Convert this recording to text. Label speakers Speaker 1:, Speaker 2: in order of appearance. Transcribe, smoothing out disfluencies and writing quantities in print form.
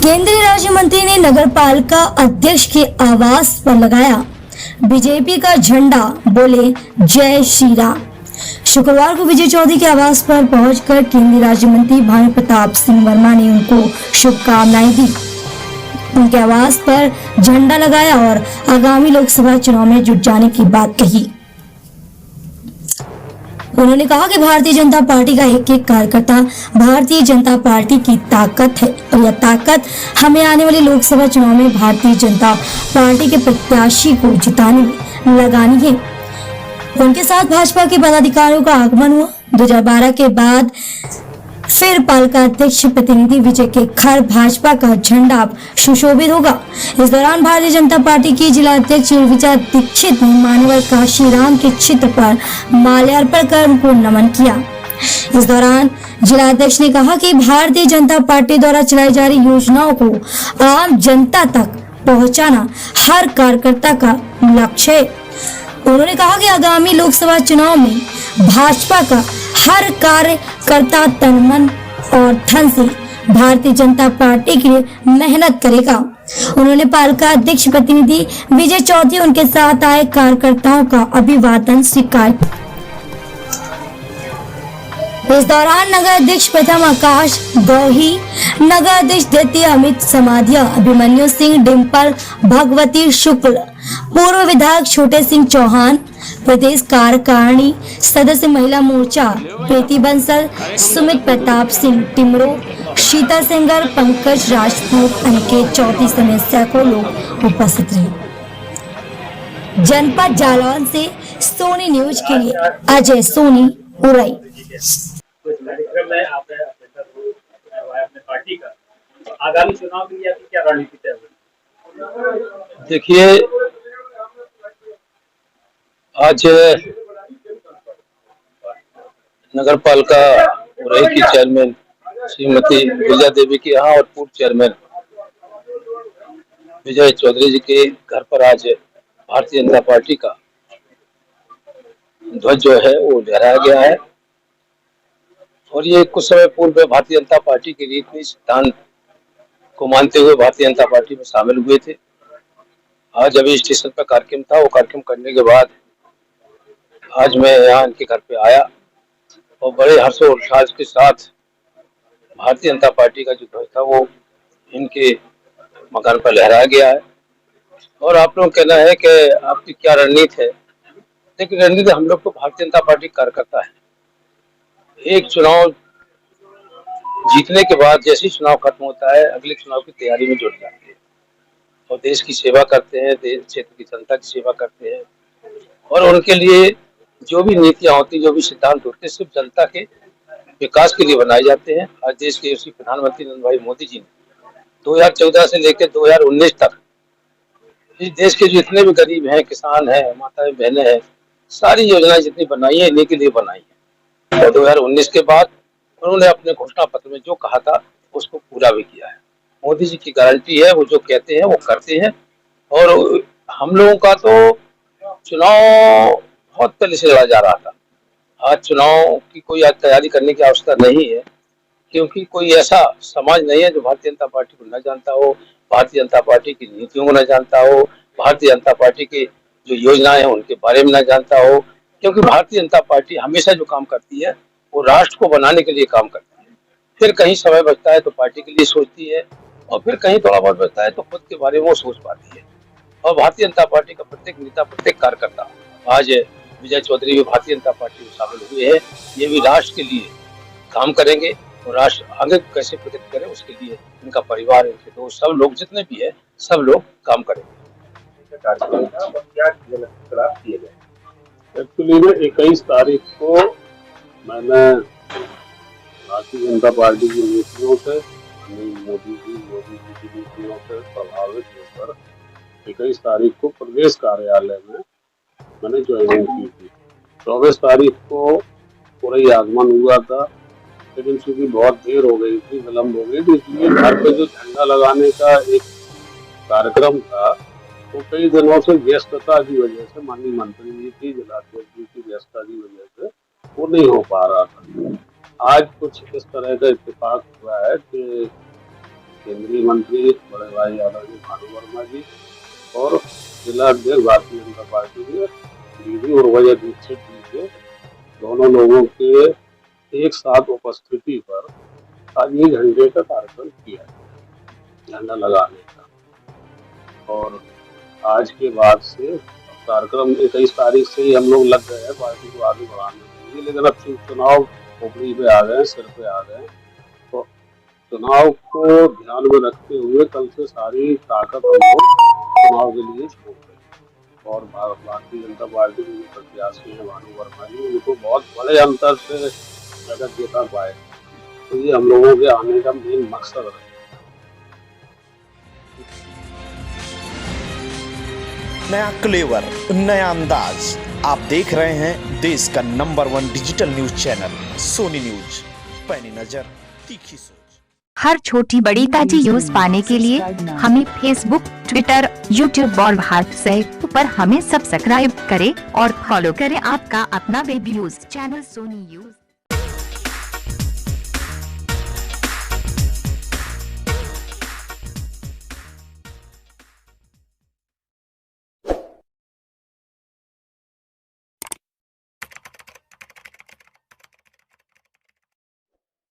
Speaker 1: केंद्रीय राज्य मंत्री ने नगरपालिका अध्यक्ष के आवास पर लगाया बीजेपी का झंडा, बोले जय श्री राम। शुक्रवार को विजय चौधरी के आवास पर पहुंचकर केंद्रीय राज्य मंत्री भानु प्रताप सिंह वर्मा ने उनको शुभकामनाएं दी। उनके आवास पर झंडा लगाया और आगामी लोकसभा चुनाव में जुट जाने की बात कही। उन्होंने कहा कि भारतीय जनता पार्टी का एक एक कार्यकर्ता भारतीय जनता पार्टी की ताकत है और यह ताकत हमें आने वाले लोकसभा चुनाव में भारतीय जनता पार्टी के प्रत्याशी को जिताने में लगानी है। उनके साथ भाजपा के पदाधिकारियों का आगमन हुआ। 2012 के बाद फिर पालिका अध्यक्ष प्रतिनिधि विजय के घर भाजपा का झंडा सुशोभित होगा। इस दौरान भारतीय जनता पार्टी की जिला अध्यक्ष ऋचा दीक्षित ने मान्यवर काशीराम के चित्र पर माल्यार्पण कर उनको नमन किया। इस दौरान जिला अध्यक्ष ने कहा कि भारतीय जनता पार्टी द्वारा चलाई जा रही योजनाओं को आम जनता तक पहुंचाना हर कार्यकर्ता का लक्ष्य है। उन्होंने कहा कि आगामी लोकसभा चुनाव में भाजपा का हर कार्यकर्ता तन मन और धन से भारतीय जनता पार्टी के लिए मेहनत करेगा। उन्होंने पालिका अध्यक्ष प्रतिनिधि विजय चौधरी उनके साथ आए कार्यकर्ताओं का अभिवादन स्वीकार। इस दौरान नगर अध्यक्ष प्रथम आकाश गौही, नगर अध्यक्ष द्वितीय अमित समाधिया, अभिमन्यु सिंह, डिम्पल भगवती शुक्ल, पूर्व विधायक छोटे सिंह चौहान, प्रदेश कार्यकारिणी सदस्य महिला मोर्चा प्रीति बंसल, सुमित प्रताप सिंह टिमरो, शीता सेंगर, पंकज राजपूत, अनिकेत चौधरी समेत सैकड़ों लोग उपस्थित रहे। जनपद जालौन से सोनी न्यूज के लिए अजय सोनी उरई।
Speaker 2: कार्यक्रम में आपने अपने पार्टी का आगामी चुनाव के लिए आपकी क्या रणनीति तय हुई?
Speaker 3: देखिए, आज नगर पालिका उरई की चेयरमैन श्रीमती विजया देवी के यहाँ और पूर्व चेयरमैन विजय चौधरी जी के घर पर आज भारतीय जनता पार्टी का ध्वज जो है वो लहराया गया है और ये कुछ समय पूर्व भारतीय जनता पार्टी के रीति सिद्धांत को मानते हुए भारतीय जनता पार्टी में शामिल हुए थे। आज अभी स्टेशन पर कार्यक्रम था, वो कार्यक्रम करने के बाद आज मैं यहाँ इनके घर पे आया और बड़े हर्षोल्लास के साथ भारतीय जनता पार्टी का जो ध्वज था वो इनके मकान पर लहराया गया है। और आप लोग कहना है कि आपकी क्या रणनीति है। लेकिन रणनीति, हम लोग तो भारतीय जनता पार्टी कार्यकर्ता है। एक चुनाव जीतने के बाद जैसे ही चुनाव खत्म होता है, अगले चुनाव की तैयारी में जुट जाते हैं और देश की सेवा करते हैं, देश क्षेत्र की जनता की सेवा करते हैं और उनके लिए जो भी नीतियां होती, जो भी सिद्धांत होते हैं, सिर्फ जनता के विकास के लिए बनाए जाते हैं। आज देश के यशस्वी प्रधानमंत्री नरेंद्र भाई मोदी जी ने 2014 से लेकर 2019 तक इस देश के जितने भी गरीब हैं, किसान हैं, माताएं बहनें हैं, सारी योजनाएं जितनी बनाई है इन्हीं के लिए बनाई है। और 2019 के बाद उन्होंने अपने घोषणा पत्र में जो कहा था उसको पूरा भी किया है। मोदी जी की गारंटी है, वो जो कहते हैं वो करते हैं। और हम लोगों का तो चुनाव बहुत पहले से लड़ा जा रहा था। आज चुनाव की कोई आज तैयारी करने की आवश्यकता नहीं है, क्योंकि कोई ऐसा समाज नहीं है जो भारतीय जनता पार्टी को न जानता हो, भारतीय जनता पार्टी की नीतियों को न जानता हो, भारतीय जनता पार्टी की जो योजनाएं हैं उनके बारे में न जानता हो। क्योंकि भारतीय जनता पार्टी हमेशा जो काम करती है वो राष्ट्र को बनाने के लिए काम करती है। फिर कहीं समय बचता है तो पार्टी के लिए सोचती है और फिर कहीं थोड़ा बहुत बचता है तो खुद के बारे में वो सोच पाती है। और भारतीय जनता पार्टी का प्रत्येक नेता, प्रत्येक कार्यकर्ता, आज विजय चौधरी भी भारतीय जनता पार्टी में शामिल हुए हैं। ये भी राष्ट्र के लिए काम करेंगे और राष्ट्र आगे कैसे प्रगति करे उसके लिए इनका परिवार, इनके दोस्त, सब लोग जितने भी है सब लोग काम करेंगे।
Speaker 4: एक्चुअली में 21 तारीख को मैंने भारतीय जनता पार्टी की नीतियों से, मोदी जी की नीतियों से प्रभावित होकर 21 तारीख को प्रदेश कार्यालय में मैंने ज्वाइनिंग की थी। 24 तारीख को उरई आगमन हुआ था, लेकिन चूंकि बहुत देर हो गई थी, विलम्ब हो गई थी, इसलिए घर पे जो झंडा लगाने का एक कार्यक्रम था तो कई दिनों से व्यस्तता की वजह से, माननीय मंत्री जी की, जिलाध्यक्ष जी की व्यस्तता की वजह से वो नहीं हो पा रहा था। आज कुछ इस तरह का इत्तेफाक हुआ है कि केंद्रीय मंत्री बड़े भाई आदरणीय भानु वर्मा जी और जिला अध्यक्ष भारतीय जनता पार्टी के दीदी उर्वया दीक्षित जी के दोनों लोगों के एक साथ उपस्थिति पर आज 1 घंटे का कार्यक्रम किया झंडा लगाने का। और आज के बाद से कार्यक्रम 21 तारीख से ही हम लोग लग गए हैं पार्टी को आगे बढ़ाने के लिए, लेकिन अब चुनाव खोपड़ी पे आ गए, सिर पे आ गए, तो चुनाव को ध्यान में रखते हुए कल से सारी ताकत हम लोग चुनाव के लिए छोड़ दें। और भारतीय जनता पार्टी के जो प्रत्याशी है भानु वर्मा जी, उनको बहुत बड़े अंतर से जगत जीता पाए, तो ये हम लोगों के आने का मेन मकसद है।
Speaker 5: नया क्लेवर, नया अंदाज, आप देख रहे हैं देश का number 1 digital news channel Soni news. पैनी नजर, तीखी सोच।
Speaker 6: हर छोटी बड़ी ताजी न्यूज पाने के लिए हमें फेसबुक, ट्विटर, यूट्यूब और व्हाट्सएप पर हमें सब्सक्राइब करें और फॉलो करें आपका अपना web news channel Soni news.